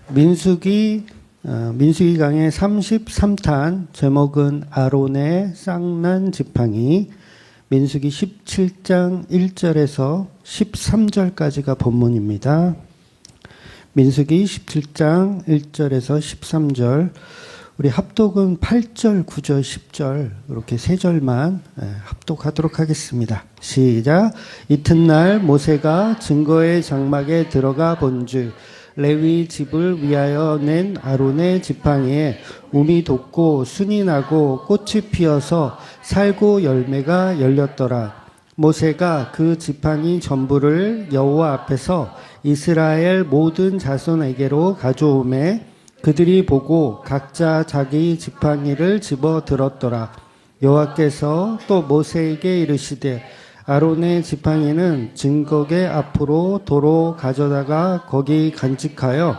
민수기 강의 33탄 제목은 아론의 쌍난 지팡이. 민수기 17장 1절에서 13절까지가 본문입니다. 민수기 17장 1절에서 13절. 우리 합독은 8절, 9절, 10절 이렇게 세 절만 합독하도록 하겠습니다. 시작. 이튿날 모세가 증거의 장막에 들어가 본즉 레위 집을 위하여 낸 아론의 지팡이에 움이 돋고 순이 나고 꽃이 피어서 살구 열매가 열렸더라. 모세가 그 지팡이 전부를 여호와 앞에서 이스라엘 모든 자손에게로 가져오매 그들이 보고 각자 자기 지팡이를 집어 들었더라. 여호와께서 또 모세에게 이르시되 아론의 지팡이는 증거궤 앞으로 도로 가져다가 거기 간직하여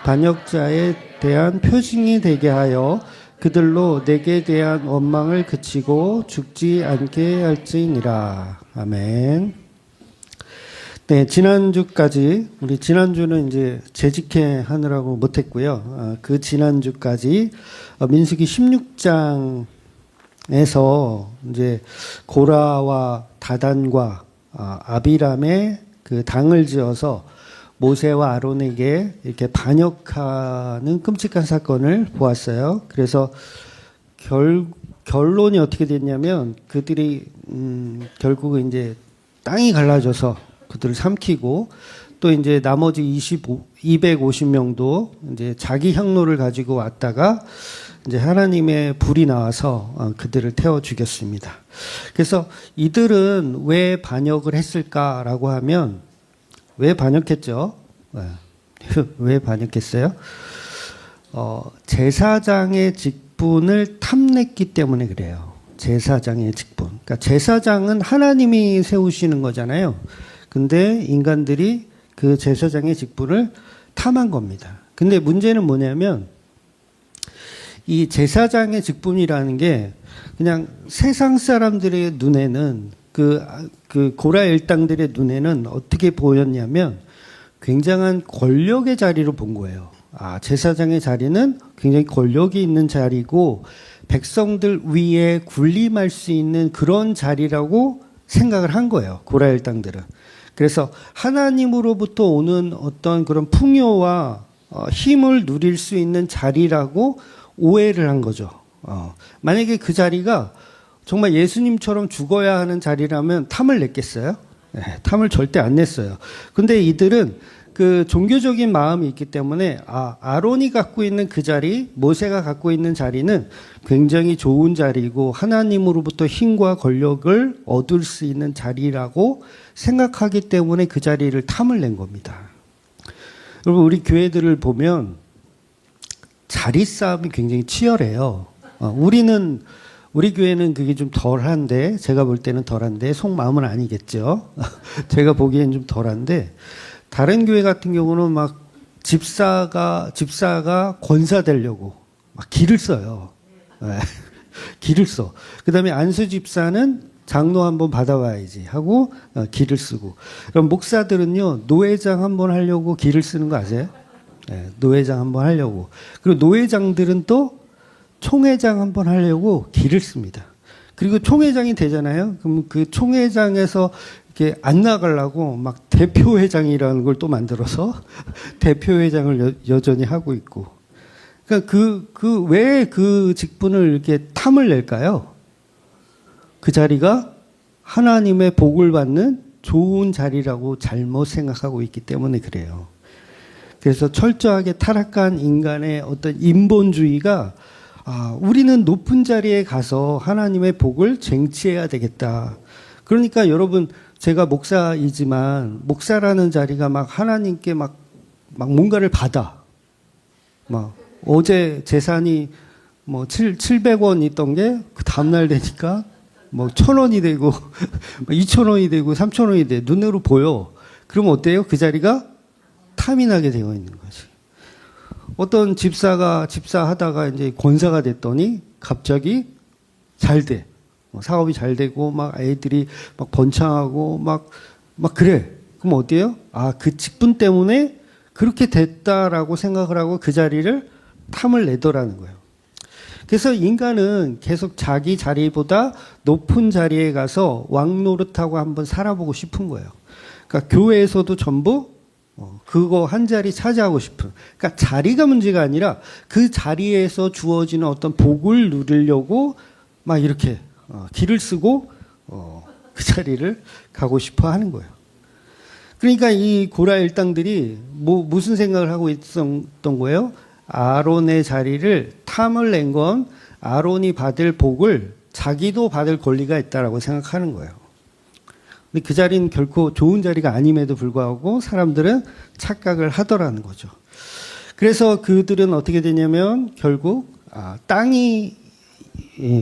반역자에 대한 표징이 되게 하여 그들로 내게 대한 원망을 그치고 죽지 않게 할지니라. 아멘. 네, 우리 지난주는 이제 재직회 하느라고 못했고요. 그 지난주까지 민수기 16장에서 이제 고라와 다단과 아비람의 그 당을 지어서 모세와 아론에게 이렇게 반역하는 끔찍한 사건을 보았어요. 그래서 결론이 어떻게 됐냐면 그들이 결국은 이제 땅이 갈라져서 그들을 삼키고 또 이제 나머지 250명도 이제 자기 향로를 가지고 왔다가 이제 하나님의 불이 나와서 그들을 태워 죽였습니다. 그래서 이들은 왜 반역을 했을까라고 하면 왜 반역했죠? 왜 반역했어요? 제사장의 직분을 탐냈기 때문에 그래요. 제사장의 직분. 그러니까 제사장은 하나님이 세우시는 거잖아요. 근데 인간들이 그 제사장의 직분을 탐한 겁니다. 근데 문제는 뭐냐면 이 제사장의 직분이라는 게 그냥 세상 사람들의 눈에는 그 고라 일당들의 눈에는 어떻게 보였냐면 굉장한 권력의 자리로 본 거예요. 제사장의 자리는 굉장히 권력이 있는 자리고 백성들 위에 군림할 수 있는 그런 자리라고 생각을 한 거예요. 고라 일당들은. 그래서 하나님으로부터 오는 어떤 그런 풍요와 힘을 누릴 수 있는 자리라고 오해를 한 거죠. 만약에 그 자리가 정말 예수님처럼 죽어야 하는 자리라면 탐을 냈겠어요? 네, 탐을 절대 안 냈어요. 근데 이들은 그 종교적인 마음이 있기 때문에 아론이 갖고 있는 그 자리, 모세가 갖고 있는 자리는 굉장히 좋은 자리고 하나님으로부터 힘과 권력을 얻을 수 있는 자리라고 생각하기 때문에 그 자리를 탐을 낸 겁니다. 여러분, 우리 교회들을 보면 자리 싸움이 굉장히 치열해요. 우리 교회는 그게 좀 덜한데, 제가 볼 때는 덜한데, 속마음은 아니겠죠. 제가 보기엔 좀 덜한데, 다른 교회 같은 경우는 막 집사가 권사 되려고 막 길을 써요. 네. 길을 써. 그 다음에 안수 집사는 장로 한번 받아와야지 하고 길을 쓰고. 그럼 목사들은요, 노회장 한번 하려고 길을 쓰는 거 아세요? 네, 노회장 한번 하려고. 그리고 노회장들은 또 총회장 한번 하려고 길을 씁니다. 그리고 총회장이 되잖아요. 그럼 그 총회장에서 이렇게 안 나가려고 막 대표회장이라는 걸 또 만들어서 대표회장을 여전히 하고 있고. 그러니까 왜 그 직분을 이렇게 탐을 낼까요? 그 자리가 하나님의 복을 받는 좋은 자리라고 잘못 생각하고 있기 때문에 그래요. 그래서 철저하게 타락한 인간의 어떤 인본주의가 우리는 높은 자리에 가서 하나님의 복을 쟁취해야 되겠다. 그러니까 여러분, 제가 목사이지만 목사라는 자리가 막 하나님께 막 뭔가를 받아. 막 어제 재산이 뭐 700원 있던 게 그 다음날 되니까 뭐 1,000원이 되고 2,000원이 되고 3,000원이 돼. 눈으로 보여. 그러면 어때요? 그 자리가 탐이 나게 되어 있는 거지. 어떤 집사하다가 이제 권사가 됐더니 갑자기 잘 돼. 사업이 잘 되고 막 애들이 막 번창하고 막 그래. 그럼 어때요? 그 직분 때문에 그렇게 됐다라고 생각을 하고 그 자리를 탐을 내더라는 거예요. 그래서 인간은 계속 자기 자리보다 높은 자리에 가서 왕 노릇하고 한번 살아보고 싶은 거예요. 그러니까 교회에서도 전부 그거 한 자리 차지하고 싶은. 그러니까 자리가 문제가 아니라 그 자리에서 주어지는 어떤 복을 누리려고 막 이렇게 길을 쓰고 그 자리를 가고 싶어 하는 거예요. 그러니까 이 고라 일당들이 무슨 생각을 하고 있었던 거예요? 아론의 자리를 탐을 낸 건 아론이 받을 복을 자기도 받을 권리가 있다라고 생각하는 거예요. 근데 그 자리는 결코 좋은 자리가 아님에도 불구하고 사람들은 착각을 하더라는 거죠. 그래서 그들은 어떻게 되냐면 결국 땅이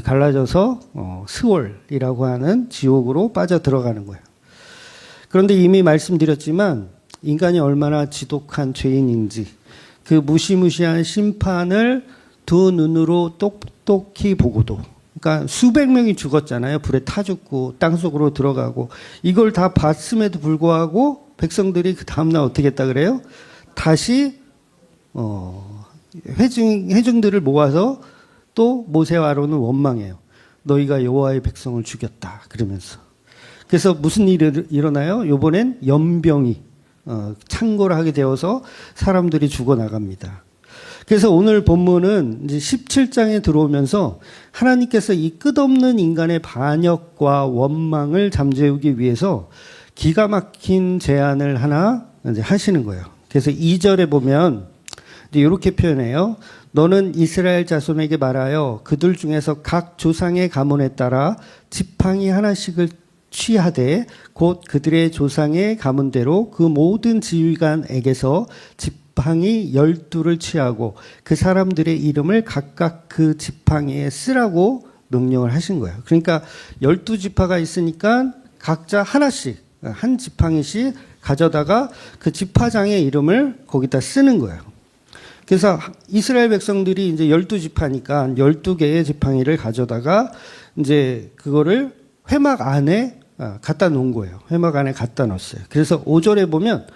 갈라져서 스월이라고 하는 지옥으로 빠져 들어가는 거예요. 그런데 이미 말씀드렸지만 인간이 얼마나 지독한 죄인인지 그 무시무시한 심판을 두 눈으로 똑똑히 보고도, 그러니까 수백 명이 죽었잖아요. 불에 타 죽고 땅속으로 들어가고 이걸 다 봤음에도 불구하고 백성들이 그 다음날 어떻게 했다 그래요? 다시 회중들을 모아서 또 모세와 아론을 원망해요. 너희가 여호와의 백성을 죽였다 그러면서. 그래서 무슨 일이 일어나요? 이번엔 연병이 창궐을 하게 되어서 사람들이 죽어나갑니다. 그래서 오늘 본문은 이제 17장에 들어오면서 하나님께서 이 끝없는 인간의 반역과 원망을 잠재우기 위해서 기가 막힌 제안을 하나 이제 하시는 거예요. 그래서 2절에 보면 이제 이렇게 표현해요. 너는 이스라엘 자손에게 말하여 그들 중에서 각 조상의 가문에 따라 지팡이 하나씩을 취하되 곧 그들의 조상의 가문대로 그 모든 지휘관에게서 지팡이 12를 취하고 그 사람들의 이름을 각각 그 지팡이에 쓰라고 명령을 하신 거예요. 그러니까 12지파가 있으니까 각자 하나씩 한 지팡이씩 가져다가 그 지파장의 이름을 거기다 쓰는 거예요. 그래서 이스라엘 백성들이 이제 12지파니까 12개의 지팡이를 가져다가 이제 그거를 회막 안에 갖다 놓은 거예요. 회막 안에 갖다 놓았어요. 그래서 5절에 보면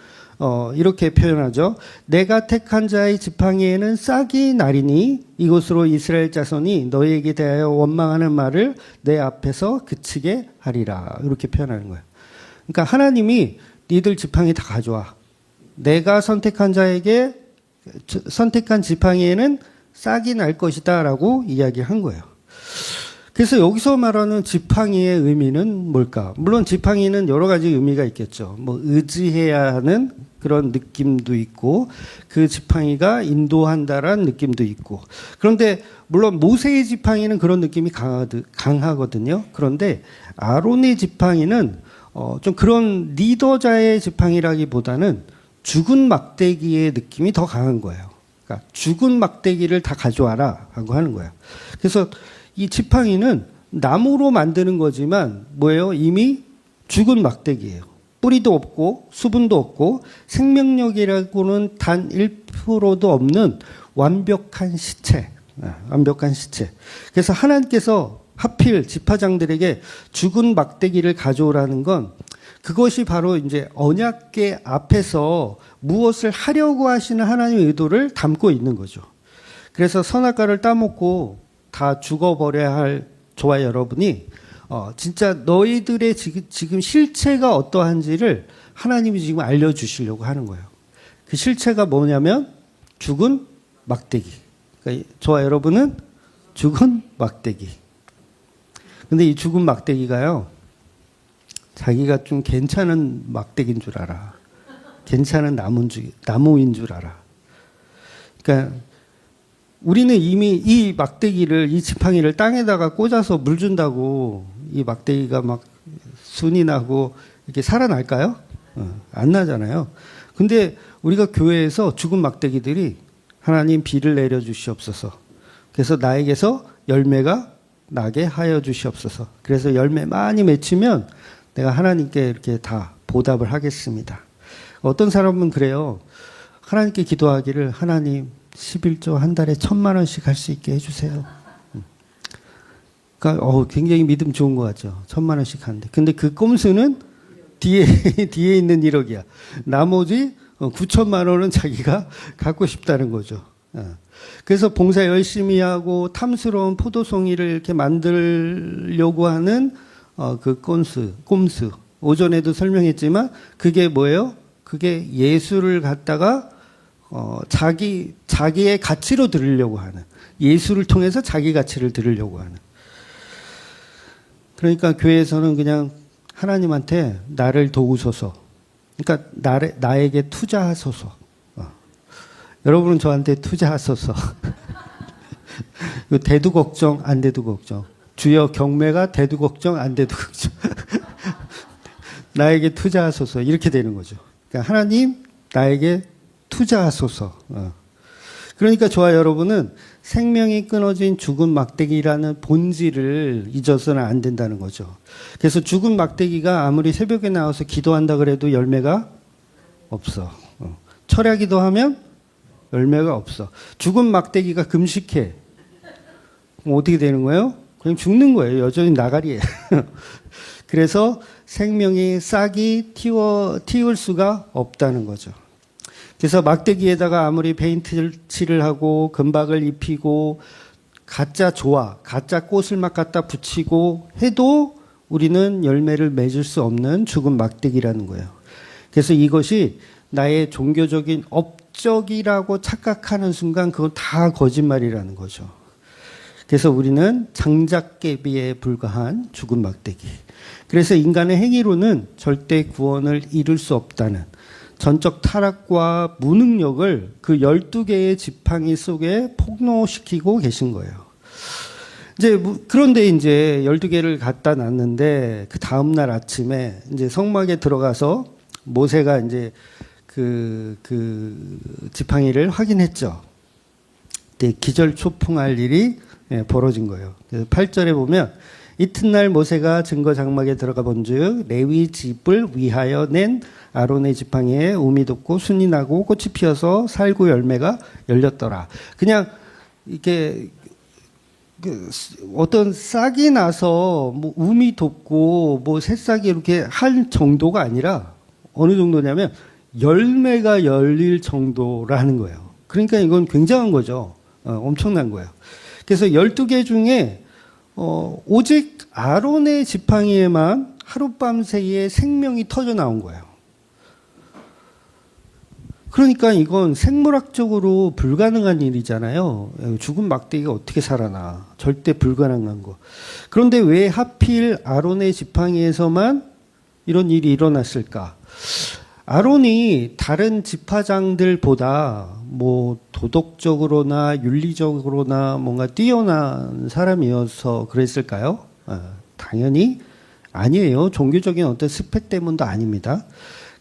이렇게 표현하죠. 내가 택한 자의 지팡이에는 싹이 나리니 이곳으로 이스라엘 자손이 너희에게 대하여 원망하는 말을 내 앞에서 그치게 하리라. 이렇게 표현하는 거예요. 그러니까 하나님이 니들 지팡이 다 가져와. 내가 선택한 자에게 선택한 지팡이에는 싹이 날 것이다 라고 이야기한 거예요. 그래서 여기서 말하는 지팡이의 의미는 뭘까? 물론 지팡이는 여러 가지 의미가 있겠죠. 뭐 의지해야 하는 그런 느낌도 있고 그 지팡이가 인도한다라는 느낌도 있고. 그런데 물론 모세의 지팡이는 그런 느낌이 강하거든요. 그런데 아론의 지팡이는 좀 그런 리더자의 지팡이라기보다는 죽은 막대기의 느낌이 더 강한 거예요. 그러니까 죽은 막대기를 다 가져와라 하고 하는 거예요. 그래서 이 지팡이는 나무로 만드는 거지만 뭐예요? 이미 죽은 막대기예요. 뿌리도 없고 수분도 없고 생명력이라고는 단 1%도 없는 완벽한 시체. 완벽한 시체. 그래서 하나님께서 하필 지파장들에게 죽은 막대기를 가져오라는 건 그것이 바로 이제 언약궤 앞에서 무엇을 하려고 하시는 하나님의 의도를 담고 있는 거죠. 그래서 선악과를 따먹고 다 죽어버려야 할 저와 여러분이 진짜 너희들의 지금 실체가 어떠한지를 하나님이 지금 알려주시려고 하는 거예요. 그 실체가 뭐냐면 죽은 막대기. 그러니까 저와 여러분은 죽은 막대기. 근데 이 죽은 막대기가요, 자기가 좀 괜찮은 막대기인 줄 알아. 괜찮은 나무인 줄 알아. 그러니까 우리는 이미 이 막대기를, 이 지팡이를 땅에다가 꽂아서 물 준다고 이 막대기가 막 순이 나고 이렇게 살아날까요? 안 나잖아요. 근데 우리가 교회에서 죽은 막대기들이 하나님 비를 내려 주시옵소서. 그래서 나에게서 열매가 나게 하여 주시옵소서. 그래서 열매 많이 맺히면 내가 하나님께 이렇게 다 보답을 하겠습니다. 어떤 사람은 그래요. 하나님께 기도하기를 하나님 11조 한 달에 1,000만 원씩 할 수 있게 해주세요. 그러니까 굉장히 믿음 좋은 거 같죠. 1,000만 원씩 하는데. 근데 그 꼼수는 뒤에 있는 1억이야. 나머지 9천만 원은 자기가 갖고 싶다는 거죠. 그래서 봉사 열심히 하고 탐스러운 포도송이를 이렇게 만들려고 하는 그 꼼수. 오전에도 설명했지만 그게 뭐예요? 그게 예수를 갖다가 자기의 가치로 들으려고 하는, 예수를 통해서 자기 가치를 들으려고 하는. 그러니까 교회에서는 그냥 하나님한테 나를 도우소서. 그러니까 나에게 투자하소서. 여러분은 저한테 투자하소서. 돼도 걱정, 안 돼도 걱정. 주여 경매가 돼도 걱정, 안 돼도 걱정. 나에게 투자하소서. 이렇게 되는 거죠. 그러니까 하나님, 나에게 투자하소서. 그러니까 저와 여러분은 생명이 끊어진 죽은 막대기라는 본질을 잊어서는 안 된다는 거죠. 그래서 죽은 막대기가 아무리 새벽에 나와서 기도한다 그래도 열매가 없어. 철야 기도하면 열매가 없어. 죽은 막대기가 금식해. 그럼 어떻게 되는 거예요? 그냥 죽는 거예요. 여전히 나가리예요. 그래서 생명이 싹이 틔울 수가 없다는 거죠. 그래서 막대기에다가 아무리 페인트 칠을 하고 금박을 입히고 가짜 꽃을 막 갖다 붙이고 해도 우리는 열매를 맺을 수 없는 죽은 막대기라는 거예요. 그래서 이것이 나의 종교적인 업적이라고 착각하는 순간 그건 다 거짓말이라는 거죠. 그래서 우리는 장작개비에 불과한 죽은 막대기. 그래서 인간의 행위로는 절대 구원을 이룰 수 없다는 전적 타락과 무능력을 그 12개의 지팡이 속에 폭로시키고 계신 거예요. 그런데 이제 12개를 갖다 놨는데 그 다음날 아침에 이제 성막에 들어가서 모세가 이제 그 지팡이를 확인했죠. 그때 기절초풍할 일이 벌어진 거예요. 그래서 8절에 보면 이튿날 모세가 증거 장막에 들어가 본즉 레위 집을 위하여 낸 아론의 지팡이에 우미 돋고 순이 나고 꽃이 피어서 살구 열매가 열렸더라. 그냥 이렇게 어떤 싹이 나서 뭐 우미 돋고 뭐 새싹이 이렇게 할 정도가 아니라 어느 정도냐면 열매가 열릴 정도라는 거예요. 그러니까 이건 굉장한 거죠. 엄청난 거예요. 그래서 12개 중에 오직 아론의 지팡이에만 하룻밤 사이에 생명이 터져 나온 거예요. 그러니까 이건 생물학적으로 불가능한 일이잖아요. 죽은 막대기가 어떻게 살아나. 절대 불가능한 거. 그런데 왜 하필 아론의 지팡이에서만 이런 일이 일어났을까? 아론이 다른 지파장들보다 뭐 도덕적으로나 윤리적으로나 뭔가 뛰어난 사람이어서 그랬을까요? 당연히 아니에요. 종교적인 어떤 스펙 때문도 아닙니다.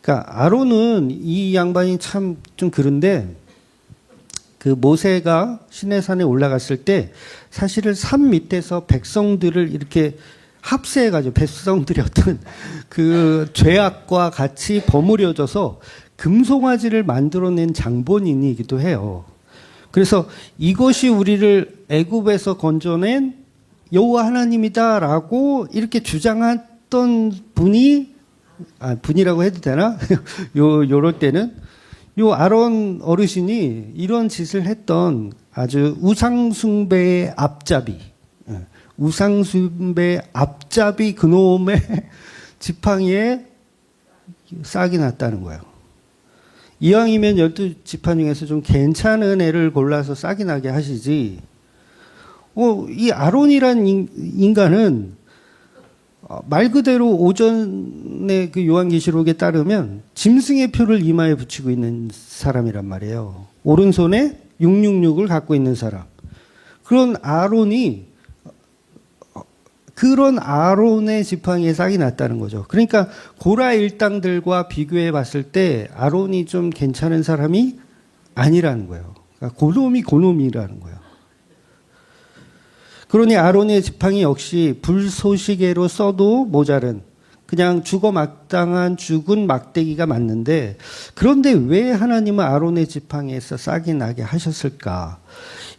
그러니까 아론은 이 양반이 참 좀 그런데 그 모세가 시내산에 올라갔을 때 사실은 산 밑에서 백성들을 이렇게 합세해가지고 백성들이 어떤 그 죄악과 같이 버무려져서 금송아지를 만들어낸 장본인이기도 해요. 그래서 이것이 우리를 애굽에서 건져낸 여호와 하나님이다라고 이렇게 주장했던 분이라고 해도 되나? 요럴 때는 요 아론 어르신이 이런 짓을 했던 아주 우상숭배의 앞잡이 그놈의 지팡이에 싹이 났다는 거예요. 이왕이면 12지파 중에서 좀 괜찮은 애를 골라서 싹이 나게 하시지. 이 아론이란 인간은 말 그대로 오전에 그 요한계시록에 따르면 짐승의 표를 이마에 붙이고 있는 사람이란 말이에요. 오른손에 666을 갖고 있는 사람. 그런 아론의 지팡이에 싹이 났다는 거죠. 그러니까 고라 일당들과 비교해 봤을 때 아론이 좀 괜찮은 사람이 아니라는 거예요. 그러니까 고놈이라는 거예요. 그러니 아론의 지팡이 역시 불쏘시개로 써도 모자른 그냥 죽어마땅한 죽은 막대기가 맞는데 그런데 왜 하나님은 아론의 지팡이에서 싹이 나게 하셨을까?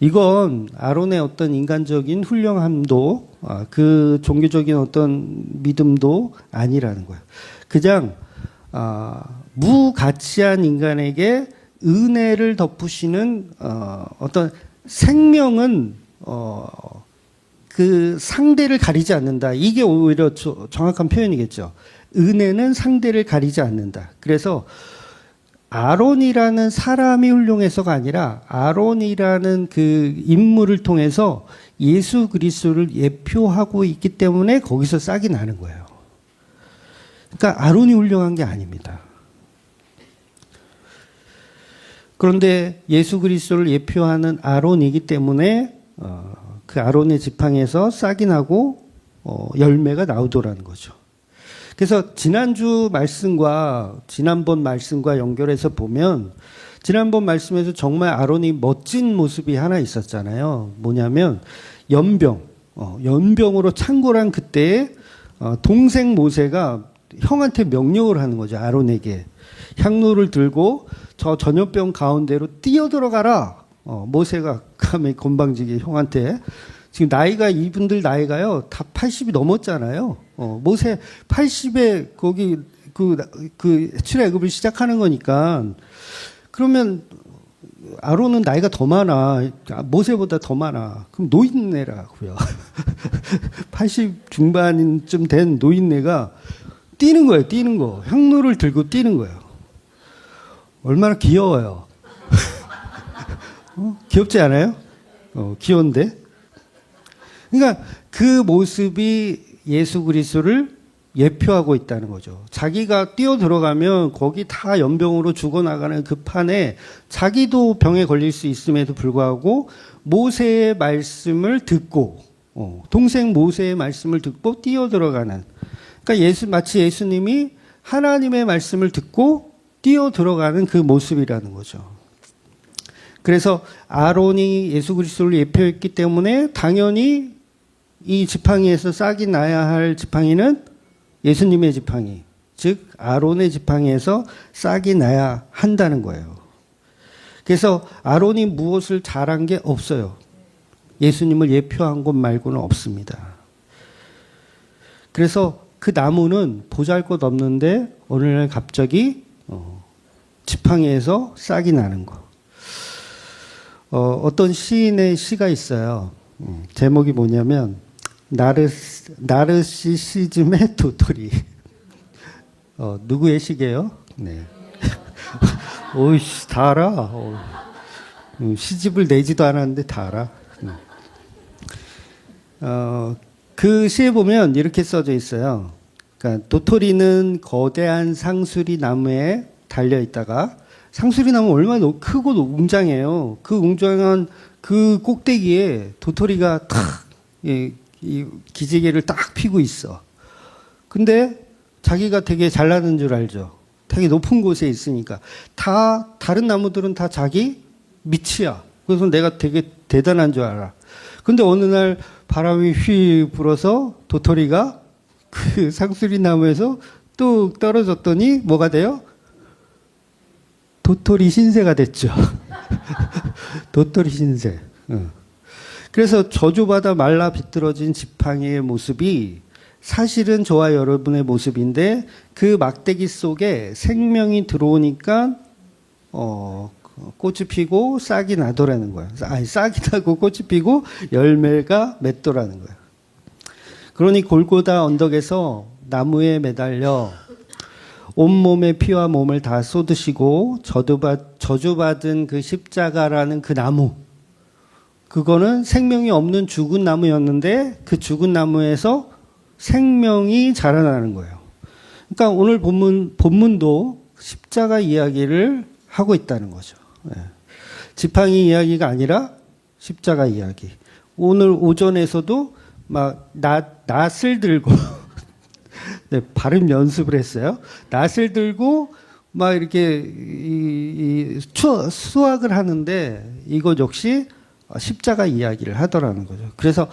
이건 아론의 어떤 인간적인 훌륭함도 그 종교적인 어떤 믿음도 아니라는 거예요. 그냥 무가치한 인간에게 은혜를 덮으시는 어떤 생명은 그 상대를 가리지 않는다. 이게 오히려 정확한 표현이겠죠. 은혜는 상대를 가리지 않는다. 그래서 아론이라는 사람이 훌륭해서가 아니라 아론이라는 그 인물을 통해서 예수 그리스도를 예표하고 있기 때문에 거기서 싹이 나는 거예요. 그러니까 아론이 훌륭한 게 아닙니다. 그런데 예수 그리스도를 예표하는 아론이기 때문에 그 아론의 지팡이에서 싹이 나고 열매가 나오더라는 거죠. 그래서 지난번 말씀과 연결해서 보면 지난번 말씀에서 정말 아론이 멋진 모습이 하나 있었잖아요. 뭐냐면 연병으로 창궐한 그때에 동생 모세가 형한테 명령을 하는 거죠. 아론에게 향로를 들고 저 전염병 가운데로 뛰어들어가라. 모세가 감히 건방지게 형한테 지금 이분들 나이가요 다 80이 넘었잖아요. 모세 80에 거기 그 출애굽을 시작하는 거니까 그러면 아론은 나이가 더 많아. 모세보다 더 많아. 그럼 노인네라고요. 80 중반쯤 된 노인네가 뛰는 거예요. 뛰는 거. 향로를 들고 뛰는 거예요. 얼마나 귀여워요. 귀엽지 않아요? 귀여운데. 그러니까 그 모습이 예수 그리스도를 예표하고 있다는 거죠. 자기가 뛰어 들어가면 거기 다 연병으로 죽어나가는 그 판에 자기도 병에 걸릴 수 있음에도 불구하고 모세의 말씀을 듣고 동생 모세의 말씀을 듣고 뛰어 들어가는, 그러니까 마치 예수님이 하나님의 말씀을 듣고 뛰어 들어가는 그 모습이라는 거죠. 그래서 아론이 예수 그리스도를 예표했기 때문에 당연히 이 지팡이에서 싹이 나야 할 지팡이는 예수님의 지팡이, 즉 아론의 지팡이에서 싹이 나야 한다는 거예요. 그래서 아론이 무엇을 잘한 게 없어요. 예수님을 예표한 것 말고는 없습니다. 그래서 그 나무는 보잘것없는데 어느 날 갑자기 지팡이에서 싹이 나는 거. 어떤 시인의 시가 있어요. 제목이 뭐냐면 나르시시즘의 도토리. 누구의 시게요? 네. 오이씨, 다 알아. 시집을 내지도 않았는데 다 알아. 그 시에 보면 이렇게 써져 있어요. 그러니까 도토리는 거대한 상수리 나무에 달려 있다가, 상수리 나무 얼마나 크고 웅장해요. 그 웅장한 그 꼭대기에 도토리가 탁 이 기지개를 딱 피고 있어. 근데 자기가 되게 잘나는 줄 알죠. 되게 높은 곳에 있으니까. 다른 나무들은 다 자기 밑이야. 그래서 내가 되게 대단한 줄 알아. 근데 어느 날 바람이 휘 불어서 도토리가 그 상수리 나무에서 뚝 떨어졌더니 뭐가 돼요? 도토리 신세가 됐죠. 도토리 신세. 그래서 저주받아 말라 비뚤어진 지팡이의 모습이 사실은 저와 여러분의 모습인데, 그 막대기 속에 생명이 들어오니까 꽃이 피고 싹이 나더라는 거예요. 아니, 싹이 나고 꽃이 피고 열매가 맺더라는 거예요. 그러니 골고다 언덕에서 나무에 매달려 온몸에 피와 몸을 다 쏟으시고 저주받은 그 십자가라는 그 나무, 그거는 생명이 없는 죽은 나무였는데 그 죽은 나무에서 생명이 자라나는 거예요. 그러니까 오늘 본문도 십자가 이야기를 하고 있다는 거죠. 지팡이 이야기가 아니라 십자가 이야기. 오늘 오전에서도 막 낫을 들고 네, 발음 연습을 했어요. 낫을 들고 막 이렇게 수학을 하는데 이것 역시 십자가 이야기를 하더라는 거죠. 그래서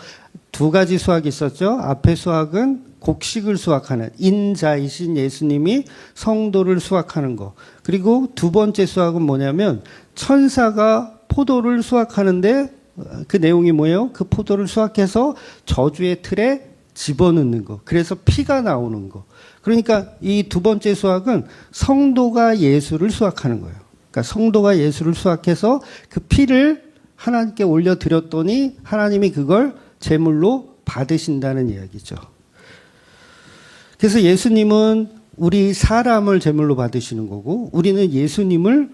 두 가지 수학이 있었죠. 앞에 수학은 곡식을 수확하는, 인자이신 예수님이 성도를 수확하는 거. 그리고 두 번째 수학은 뭐냐면 천사가 포도를 수확하는데 그 내용이 뭐예요? 그 포도를 수확해서 저주의 틀에 집어넣는 거. 그래서 피가 나오는 거. 그러니까 이 두 번째 수확은 성도가 예수를 수확하는 거예요. 그러니까 성도가 예수를 수확해서 그 피를 하나님께 올려드렸더니 하나님이 그걸 제물로 받으신다는 이야기죠. 그래서 예수님은 우리 사람을 제물로 받으시는 거고 우리는 예수님을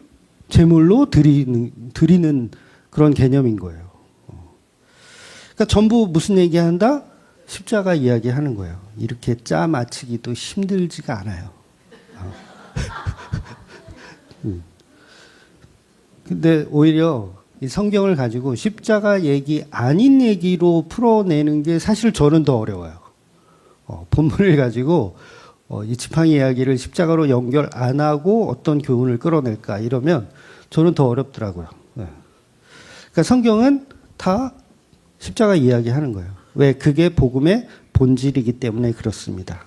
제물로 드리는 그런 개념인 거예요. 그러니까 전부 무슨 얘기한다? 십자가 이야기하는 거예요. 이렇게 짜 맞히기도 힘들지가 않아요. 근데 오히려 이 성경을 가지고 십자가 얘기 아닌 얘기로 풀어내는 게 사실 저는 더 어려워요. 본문을 가지고 이 지팡이 이야기를 십자가로 연결 안 하고 어떤 교훈을 끌어낼까 이러면 저는 더 어렵더라고요. 네. 그러니까 성경은 다 십자가 이야기하는 거예요. 왜? 그게 복음의 본질이기 때문에 그렇습니다.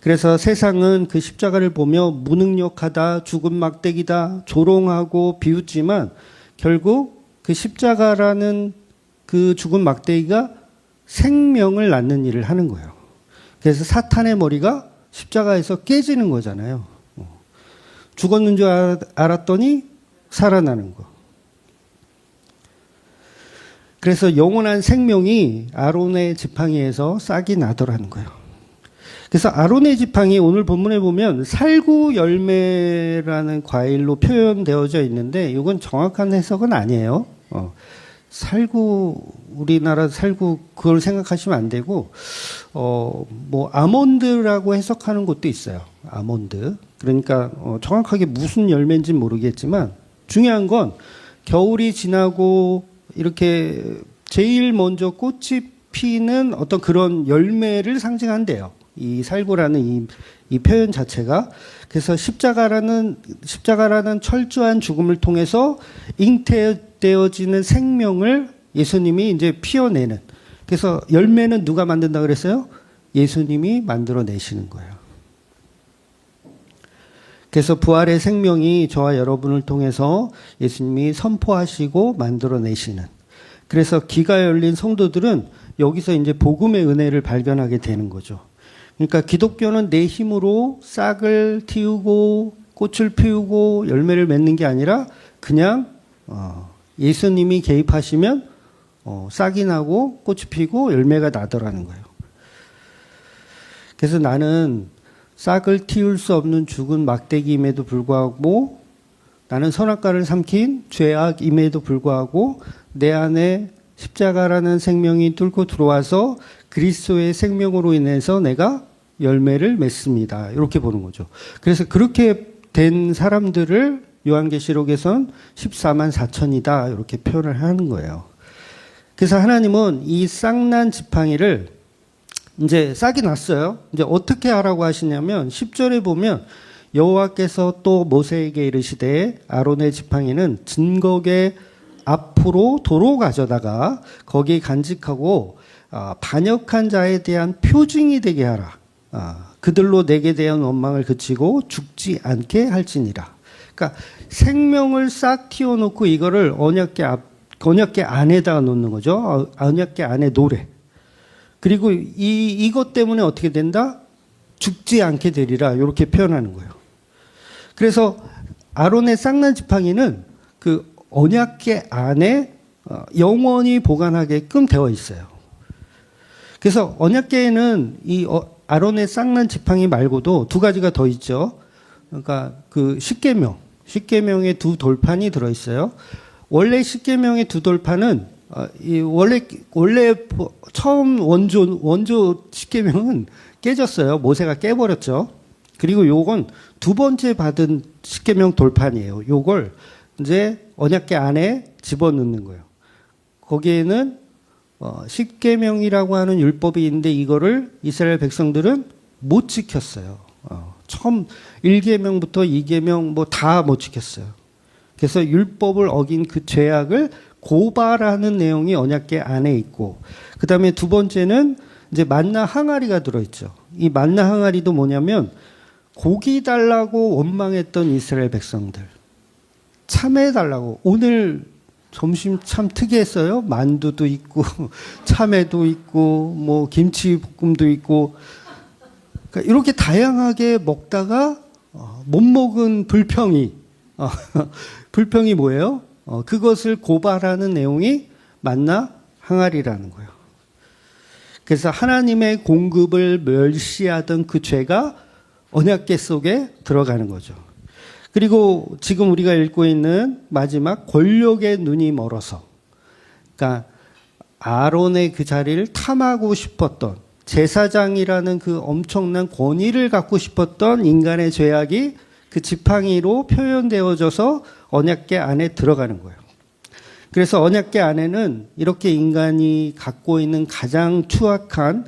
그래서 세상은 그 십자가를 보며 무능력하다, 죽은 막대기다, 조롱하고 비웃지만 결국 그 십자가라는 그 죽은 막대기가 생명을 낳는 일을 하는 거예요. 그래서 사탄의 머리가 십자가에서 깨지는 거잖아요. 죽었는 줄 알았더니 살아나는 거. 그래서 영원한 생명이 아론의 지팡이에서 싹이 나더라는 거예요. 그래서 아론의 지팡이 오늘 본문에 보면 살구 열매라는 과일로 표현되어져 있는데 이건 정확한 해석은 아니에요. 살구 우리나라 살구 그걸 생각하시면 안 되고 뭐 아몬드라고 해석하는 것도 있어요. 아몬드. 그러니까 정확하게 무슨 열매인지는 모르겠지만 중요한 건 겨울이 지나고 이렇게 제일 먼저 꽃이 피는 어떤 그런 열매를 상징한대요. 이 살구라는 이 표현 자체가. 그래서 십자가라는 철저한 죽음을 통해서 잉태되어지는 생명을 예수님이 이제 피워내는. 그래서 열매는 누가 만든다 그랬어요? 예수님이 만들어내시는 거예요. 그래서 부활의 생명이 저와 여러분을 통해서 예수님이 선포하시고 만들어내시는. 그래서 귀가 열린 성도들은 여기서 이제 복음의 은혜를 발견하게 되는 거죠. 그러니까 기독교는 내 힘으로 싹을 틔우고 꽃을 피우고 열매를 맺는 게 아니라 그냥 예수님이 개입하시면 싹이 나고 꽃이 피고 열매가 나더라는 거예요. 그래서 나는 싹을 틔울 수 없는 죽은 막대기임에도 불구하고 나는 선악과를 삼킨 죄악임에도 불구하고 내 안에 십자가라는 생명이 뚫고 들어와서 그리스도의 생명으로 인해서 내가 열매를 맺습니다. 이렇게 보는 거죠. 그래서 그렇게 된 사람들을 요한계시록에선 14만 4천이다 이렇게 표현을 하는 거예요. 그래서 하나님은 이 싹난 지팡이를 이제 싹이 났어요. 이제 어떻게 하라고 하시냐면 10절에 보면 여호와께서 또 모세에게 이르시되 아론의 지팡이는 진거계 앞으로 도로 가져다가 거기 간직하고 반역한 자에 대한 표징이 되게 하라. 그들로 내게 대한 원망을 그치고 죽지 않게 할지니라. 그러니까 생명을 싹 틔워놓고 이거를 언약궤 안에다가 놓는 거죠. 언약궤 안에 놓으래. 그리고 이것 때문에 어떻게 된다? 죽지 않게 되리라. 이렇게 표현하는 거예요. 그래서 아론의 싹난 지팡이는 그 언약궤 안에 영원히 보관하게끔 되어 있어요. 그래서 언약궤에는 이 아론의 싹난 지팡이 말고도 두 가지가 더 있죠. 그러니까 그 십계명의 두 돌판이 들어 있어요. 원래 십계명의 두 돌판은 원래 처음 원조 십계명은 깨졌어요. 모세가 깨버렸죠. 그리고 요건 두 번째 받은 십계명 돌판이에요. 요걸 이제 언약궤 안에 집어넣는 거예요. 거기에는 십계명이라고 하는 율법이 있는데 이거를 이스라엘 백성들은 못 지켰어요. 처음 1계명부터 2계명 뭐 다 못 지켰어요. 그래서 율법을 어긴 그 죄악을 고발하는 내용이 언약궤 안에 있고, 그 다음에 두 번째는 이제 만나 항아리가 들어있죠. 이 만나 항아리도 뭐냐면 고기 달라고 원망했던 이스라엘 백성들 참해 달라고, 오늘 점심 참 특이했어요. 만두도 있고 참외도 있고 뭐 김치볶음도 있고, 그러니까 이렇게 다양하게 먹다가 못 먹은 불평이 불평이 뭐예요? 그것을 고발하는 내용이 만나 항아리라는 거예요. 그래서 하나님의 공급을 멸시하던 그 죄가 언약궤 속에 들어가는 거죠. 그리고 지금 우리가 읽고 있는 마지막 권력의 눈이 멀어서, 그러니까 아론의 그 자리를 탐하고 싶었던, 제사장이라는 그 엄청난 권위를 갖고 싶었던 인간의 죄악이 그 지팡이로 표현되어져서 언약궤 안에 들어가는 거예요. 그래서 언약궤 안에는 이렇게 인간이 갖고 있는 가장 추악한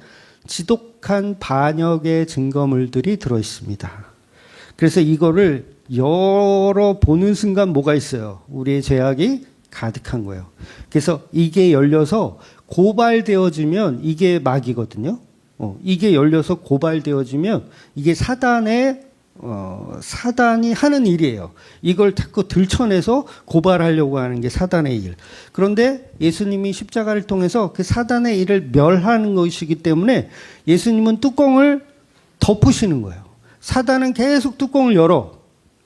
지독한 반역의 증거물들이 들어 있습니다. 그래서 이거를 열어보는 순간 뭐가 있어요? 우리의 죄악이 가득한 거예요. 그래서 이게 열려서 고발되어지면 이게 막이거든요. 이게 열려서 고발되어지면 이게 사단이 하는 일이에요. 이걸 자꾸 들춰내서 고발하려고 하는 게 사단의 일. 그런데 예수님이 십자가를 통해서 그 사단의 일을 멸하는 것이기 때문에 예수님은 뚜껑을 덮으시는 거예요. 사단은 계속 뚜껑을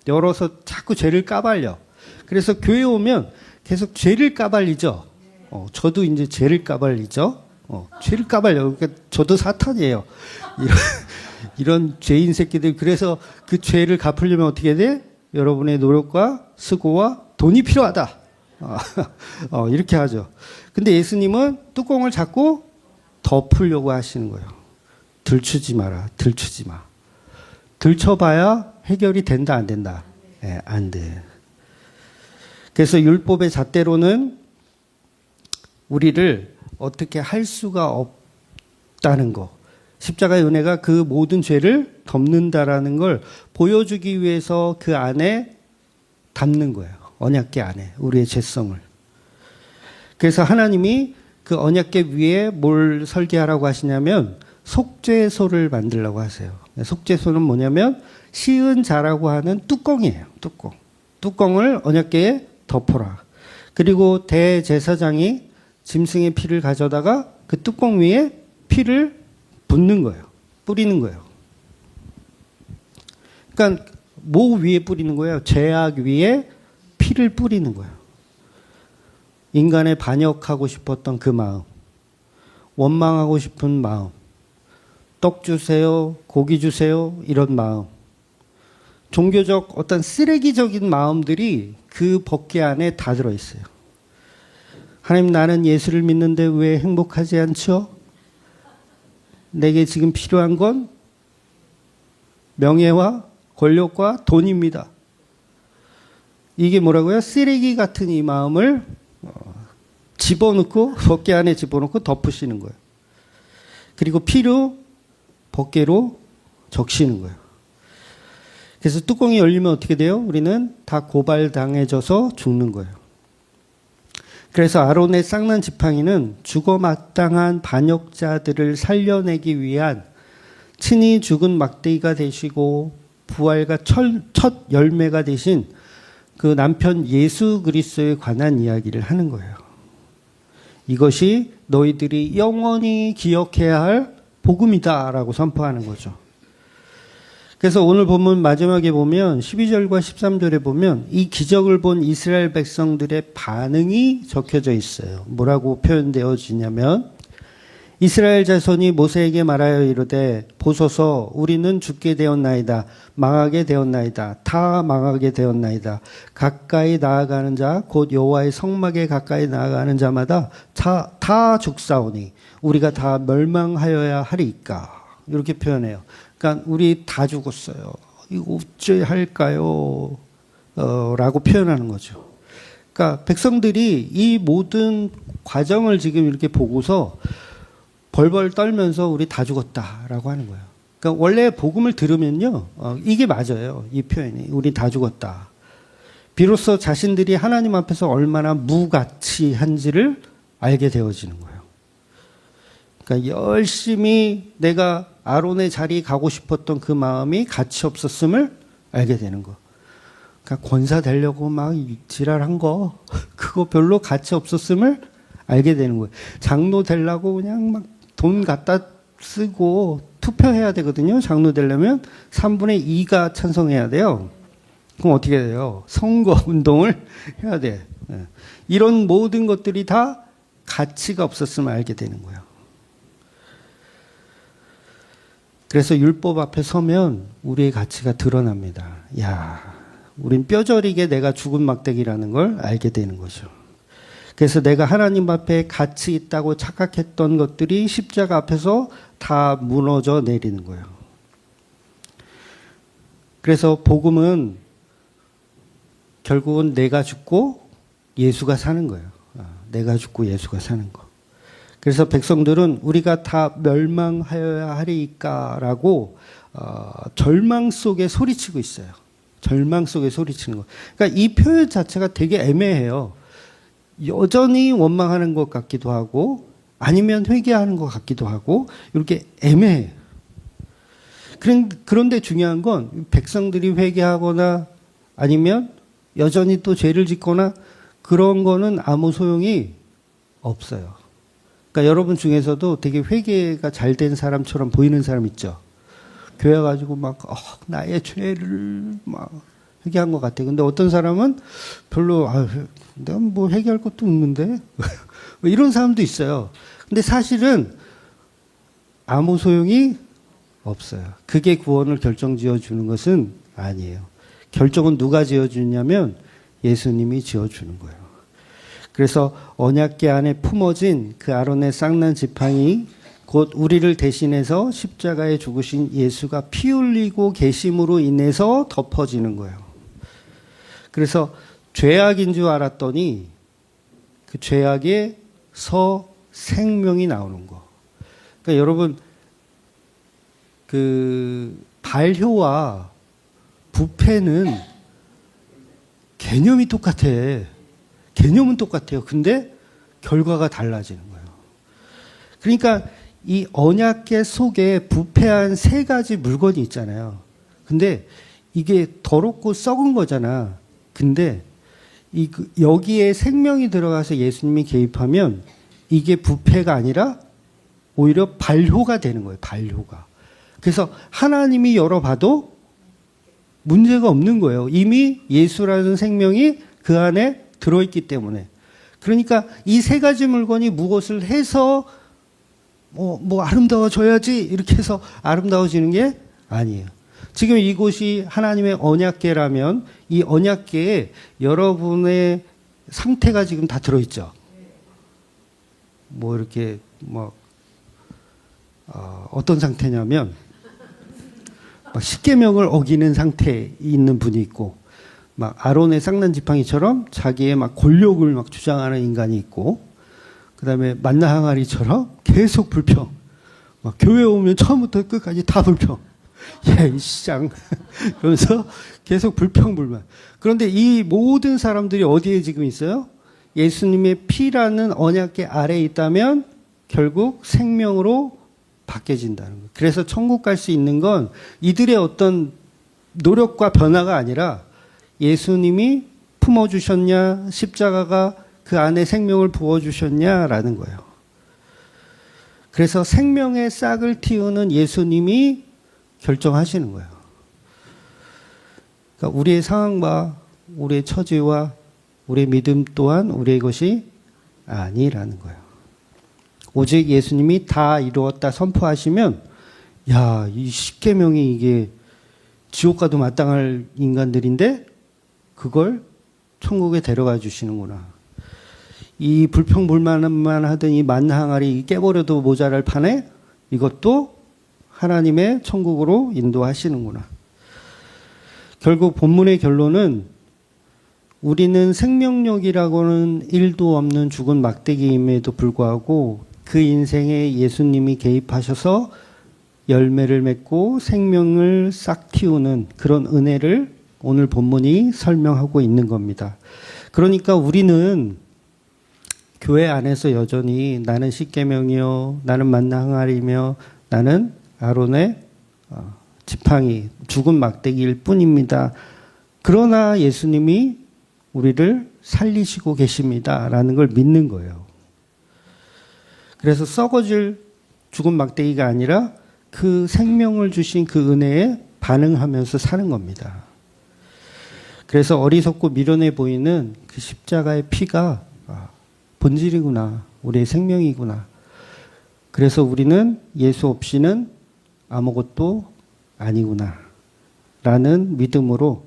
열어서 자꾸 죄를 까발려. 그래서 교회 오면 계속 죄를 까발리죠. 저도 이제 죄를 까발리죠. 죄를 까발려. 그러니까 저도 사탄이에요. 이런 죄인 새끼들. 그래서 그 죄를 갚으려면 어떻게 돼? 여러분의 노력과 수고와 돈이 필요하다. 이렇게 하죠. 근데 예수님은 뚜껑을 자꾸 덮으려고 하시는 거예요. 들추지 마라. 들추지 마. 들춰봐야 해결이 된다, 안 된다? 네, 안 돼. 그래서 율법의 잣대로는 우리를 어떻게 할 수가 없다는 거. 십자가의 은혜가 그 모든 죄를 덮는다라는 걸 보여주기 위해서 그 안에 담는 거예요. 언약궤 안에 우리의 죄성을. 그래서 하나님이 그 언약궤 위에 뭘 설계하라고 하시냐면 속죄소를 만들라고 하세요. 속죄소는 뭐냐면 시은 자라고 하는 뚜껑이에요. 뚜껑을 언약궤에 덮어라. 그리고 대제사장이 짐승의 피를 가져다가 그 뚜껑 위에 피를 붓는 거예요. 뿌리는 거예요. 그러니까 뭐 위에 뿌리는 거예요? 죄악 위에 피를 뿌리는 거예요. 인간의 반역하고 싶었던 그 마음, 원망하고 싶은 마음, 떡 주세요, 고기 주세요, 이런 마음, 종교적 어떤 쓰레기적인 마음들이 그 법궤 안에 다 들어있어요. 하나님, 나는 예수를 믿는데 왜 행복하지 않죠? 내게 지금 필요한 건 명예와 권력과 돈입니다. 이게 뭐라고요? 쓰레기 같은 이 마음을 집어넣고, 법궤 안에 집어넣고 덮으시는 거예요. 그리고 피로 법궤로 적시는 거예요. 그래서 뚜껑이 열리면 어떻게 돼요? 우리는 다 고발당해져서 죽는 거예요. 그래서 아론의 쌍난 지팡이는 죽어 마땅한 반역자들을 살려내기 위한 친히 죽은 막대기가 되시고 부활과 첫 열매가 되신 그 남편 예수 그리스도에 관한 이야기를 하는 거예요. 이것이 너희들이 영원히 기억해야 할 복음이다라고 선포하는 거죠. 그래서 오늘 본문 마지막에 보면 12절과 13절에 보면 이 기적을 본 이스라엘 백성들의 반응이 적혀져 있어요. 뭐라고 표현되어지냐면 이스라엘 자손이 모세에게 말하여 이르되 보소서 우리는 죽게 되었나이다. 망하게 되었나이다. 다 망하게 되었나이다. 가까이 나아가는 자 곧 여호와의 성막에 가까이 나아가는 자마다 다 죽사오니 우리가 다 멸망하여야 하리이까. 이렇게 표현해요. 그러니까 우리 다 죽었어요. 이거 어찌할까요? 라고 표현하는 거죠. 그러니까 백성들이 이 모든 과정을 지금 이렇게 보고서 벌벌 떨면서 우리 다 죽었다라고 하는 거예요. 그러니까 원래 복음을 들으면요, 이게 맞아요. 이 표현이 우리 다 죽었다. 비로소 자신들이 하나님 앞에서 얼마나 무가치한지를 알게 되어지는 거예요. 그러니까 열심히 내가 아론의 자리에 가고 싶었던 그 마음이 가치 없었음을 알게 되는 거. 그러니까 권사 되려고 막 지랄한 거 그거 별로 가치 없었음을 알게 되는 거예요. 장로 되려고 그냥 막 돈 갖다 쓰고 투표해야 되거든요. 장로 되려면 3분의 2가 찬성해야 돼요. 그럼 어떻게 돼요? 선거 운동을 해야 돼. 이런 모든 것들이 다 가치가 없었음을 알게 되는 거예요. 그래서 율법 앞에 서면 우리의 가치가 드러납니다. 야, 우린 뼈저리게 내가 죽은 막대기라는 걸 알게 되는 거죠. 그래서 내가 하나님 앞에 가치 있다고 착각했던 것들이 십자가 앞에서 다 무너져 내리는 거예요. 그래서 복음은 결국은 내가 죽고 예수가 사는 거예요. 내가 죽고 예수가 사는 거. 그래서 백성들은 우리가 다 멸망하여야 하리까라고 절망 속에 소리치고 있어요. 절망 속에 소리치는 거. 그러니까 이 표현 자체가 되게 애매해요. 여전히 원망하는 것 같기도 하고 아니면 회개하는 것 같기도 하고 이렇게 애매해요. 그런데 중요한 건 백성들이 회개하거나 아니면 여전히 또 죄를 짓거나 그런 거는 아무 소용이 없어요. 그러니까 여러분 중에서도 되게 회개가 잘 된 사람처럼 보이는 사람 있죠. 교회 가지고 막 나의 죄를 막 회개한 것 같아. 근데 어떤 사람은 별로 내가 뭐 회개할 것도 없는데 이런 사람도 있어요. 근데 사실은 아무 소용이 없어요. 그게 구원을 결정지어 주는 것은 아니에요. 결정은 누가 지어주냐면 예수님이 지어주는 거예요. 그래서 언약궤 안에 품어진 그 아론의 쌍난 지팡이 곧 우리를 대신해서 십자가에 죽으신 예수가 피 흘리고 계심으로 인해서 덮어지는 거예요. 그래서 죄악인 줄 알았더니 그 죄악에서 생명이 나오는 거. 그러니까 여러분 그 발효와 부패는 개념이 똑같아. 개념은 똑같아요. 근데 결과가 달라지는 거예요. 그러니까 이 언약궤 속에 부패한 세 가지 물건이 있잖아요. 근데 이게 더럽고 썩은 거잖아. 근데 여기에 생명이 들어가서 예수님이 개입하면 이게 부패가 아니라 오히려 발효가 되는 거예요. 발효가. 그래서 하나님이 열어봐도 문제가 없는 거예요. 이미 예수라는 생명이 그 안에 들어있기 때문에. 그러니까 이 세 가지 물건이 무엇을 해서 뭐 아름다워져야지 이렇게 해서 아름다워지는 게 아니에요. 지금 이곳이 하나님의 언약궤라면 이 언약궤에 여러분의 상태가 지금 다 들어있죠. 뭐 이렇게 어떤 상태냐면 막 십계명을 어기는 상태에 있는 분이 있고 막 아론의 쌍난 지팡이처럼 자기의 막 권력을 막 주장하는 인간이 있고 그다음에 만나 항아리처럼 계속 불평. 막 교회 오면 처음부터 끝까지 다 불평. 야, 이 시장. 그러면서 계속 불평불만. 그런데 이 모든 사람들이 어디에 지금 있어요? 예수님의 피라는 언약궤 아래에 있다면 결국 생명으로 바뀌어진다는 거예요. 그래서 천국 갈 수 있는 건 이들의 어떤 노력과 변화가 아니라 예수님이 품어주셨냐, 십자가가 그 안에 생명을 부어주셨냐라는 거예요. 그래서 생명의 싹을 틔우는 예수님이 결정하시는 거예요. 그러니까 우리의 상황과 우리의 처지와 우리의 믿음 또한 우리의 것이 아니라는 거예요. 오직 예수님이 다 이루었다 선포하시면 야, 이 십계명이 이게 지옥 가도 마땅할 인간들인데 그걸 천국에 데려가 주시는구나. 이 불평불만만 하던 이 만항아리 깨버려도 모자랄 판에 이것도 하나님의 천국으로 인도하시는구나. 결국 본문의 결론은 우리는 생명력이라고는 1도 없는 죽은 막대기임에도 불구하고 그 인생에 예수님이 개입하셔서 열매를 맺고 생명을 싹 틔우는 그런 은혜를 오늘 본문이 설명하고 있는 겁니다. 그러니까 우리는 교회 안에서 여전히 나는 십계명이요, 나는 만나 항아리며 나는 아론의 지팡이, 죽은 막대기일 뿐입니다. 그러나 예수님이 우리를 살리시고 계십니다라는 걸 믿는 거예요. 그래서 썩어질 죽은 막대기가 아니라 그 생명을 주신 그 은혜에 반응하면서 사는 겁니다. 그래서 어리석고 미련해 보이는 그 십자가의 피가 본질이구나, 우리의 생명이구나. 그래서 우리는 예수 없이는 아무것도 아니구나 라는 믿음으로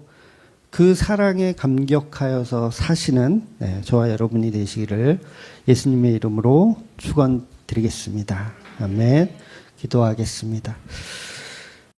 그 사랑에 감격하여서 사시는 저와 여러분이 되시기를 예수님의 이름으로 축원드리겠습니다. 아멘. 기도하겠습니다.